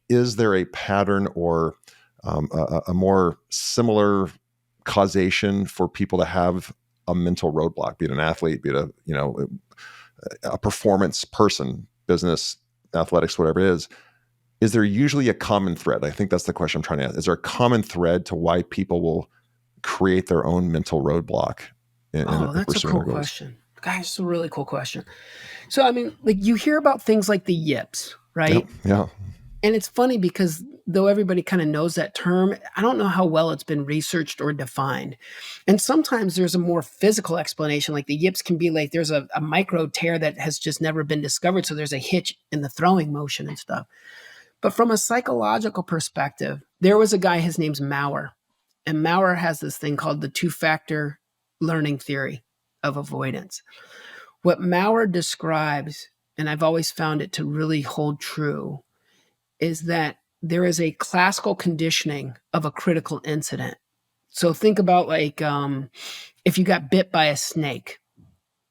is there a pattern or a more similar causation for people to have a mental roadblock, be it an athlete, be it a performance person, business, athletics, whatever it is? Is there usually a common thread? I think that's the question I'm trying to ask. Is there a common thread to why people will create their own mental roadblock in That's a pursuing cool their goals? question. Guys, it's a really cool question. So, I mean, like you hear about things like the yips, right? Yeah. And it's funny because though everybody kind of knows that term, I don't know how well it's been researched or defined. And sometimes there's a more physical explanation, like the yips can be like there's a micro tear that has just never been discovered. So there's a hitch in the throwing motion and stuff. But from a psychological perspective, there was a guy, his name's Maurer. And Maurer has this thing called the two-factor learning theory of avoidance. What Maurer describes, and I've always found it to really hold true, is that there is a classical conditioning of a critical incident. So think about like if you got bit by a snake,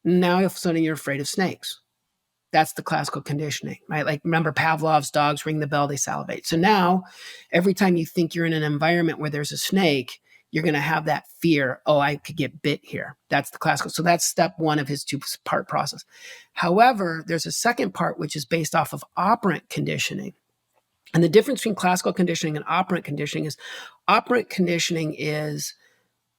now all of a sudden you're afraid of snakes. That's the classical conditioning, right? Like remember Pavlov's dogs ring the bell, they salivate. So now every time you think you're in an environment where there's a snake, you're going to have that fear, oh, I could get bit here. That's the classical. So that's step one of his two-part process. However, there's a second part, which is based off of operant conditioning. And the difference between classical conditioning and operant conditioning is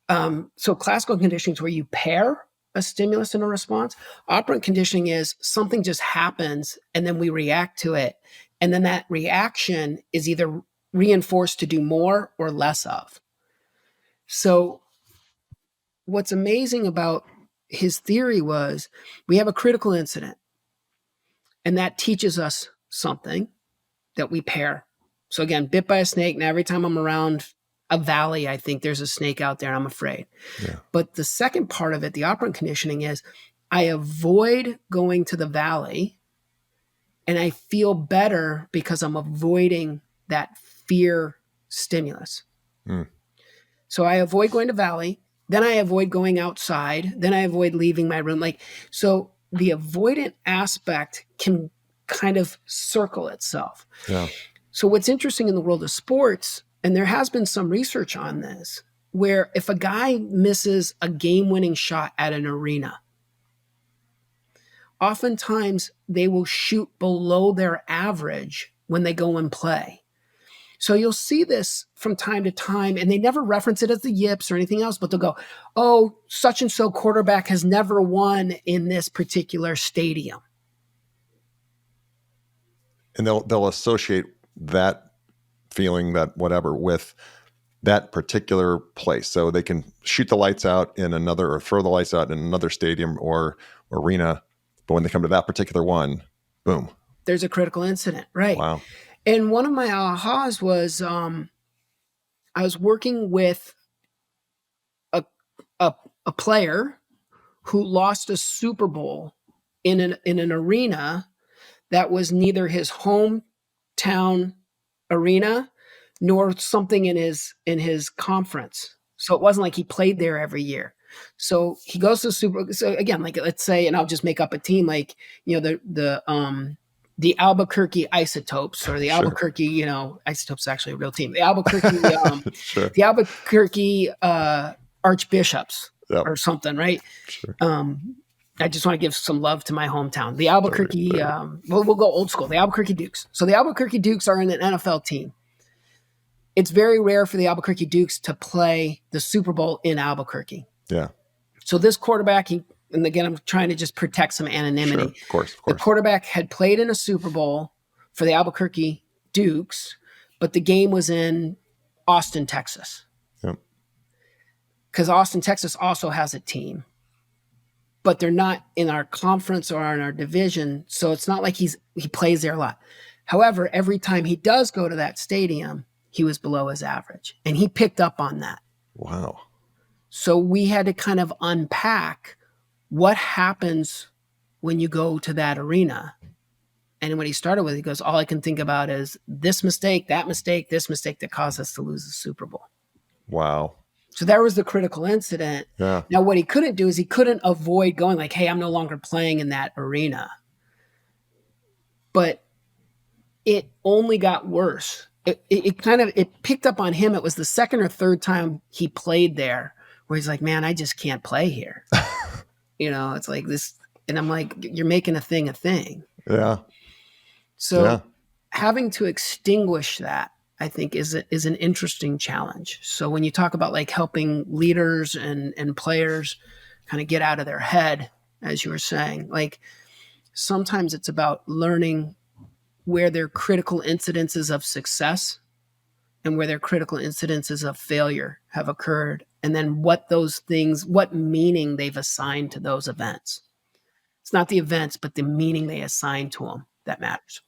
so classical conditioning is where you pair a stimulus and a response. Operant conditioning is something just happens and then we react to it. And then that reaction is either reinforced to do more or less of. So what's amazing about his theory was we have a critical incident and that teaches us something that we pair. So again, bit by a snake. Now every time I'm around a valley, I think there's a snake out there and I'm afraid. Yeah. But the second part of it, the operant conditioning, is I avoid going to the valley and I feel better because I'm avoiding that fear stimulus. So I avoid going to valley, then I avoid going outside, then I avoid leaving my room. So the avoidant aspect can kind of circle itself. Yeah. So what's interesting in the world of sports, and there has been some research on this, where if a guy misses a game-winning shot at an arena, oftentimes they will shoot below their average when they go and play. So you'll see this from time to time, and they never reference it as the yips or anything else, but they'll go, oh, such and so quarterback has never won in this particular stadium. And they'll associate that feeling, that whatever, with that particular place. So they can shoot the lights out in another, or throw the lights out in another stadium or arena, but when they come to that particular one, boom. There's a critical incident, right? Wow. And one of my ahas was I was working with a player who lost a Super Bowl in an arena that was neither his hometown arena nor something in his conference. So it wasn't like he played there every year. So he goes to so again, like let's say, and I'll just make up a team, like, the Albuquerque Isotopes, or the Albuquerque, Isotopes is actually a real team. The Albuquerque, Sure. the Albuquerque Archbishops, Yep. or something, right? Sure. I just want to give some love to my hometown. The Albuquerque, we'll go old school, the Albuquerque Dukes. So the Albuquerque Dukes are in an NFL team. It's very rare for the Albuquerque Dukes to play the Super Bowl in Albuquerque. Yeah. So this quarterback, and again, I'm trying to just protect some anonymity. Sure. Of course. The quarterback had played in a Super Bowl for the Albuquerque Dukes, but the game was in Austin, Texas. Yep. Because Austin, Texas also has a team, but they're not in our conference or in our division. So it's not like he plays there a lot. However, every time he does go to that stadium, he was below his average, and he picked up on that. Wow. So we had to kind of unpack what happens when you go to that arena. And when he started with, he goes, all I can think about is this mistake, this mistake that caused us to lose the Super Bowl. Wow. So that was the critical incident. Yeah. Now, what he couldn't do is he couldn't avoid going like, hey, I'm no longer playing in that arena. But it only got worse. It kind of it picked up on him. It was the second or third time he played there where he's like, man, I just can't play here. It's like this. And I'm like, you're making a thing. Yeah. So Yeah. having to extinguish that, I think, is an interesting challenge. So when you talk about like helping leaders and players kind of get out of their head, as you were saying, like sometimes it's about learning where their critical incidences of success and where their critical incidences of failure have occurred, and then what those things, what meaning they've assigned to those events. It's not the events, but the meaning they assign to them that matters.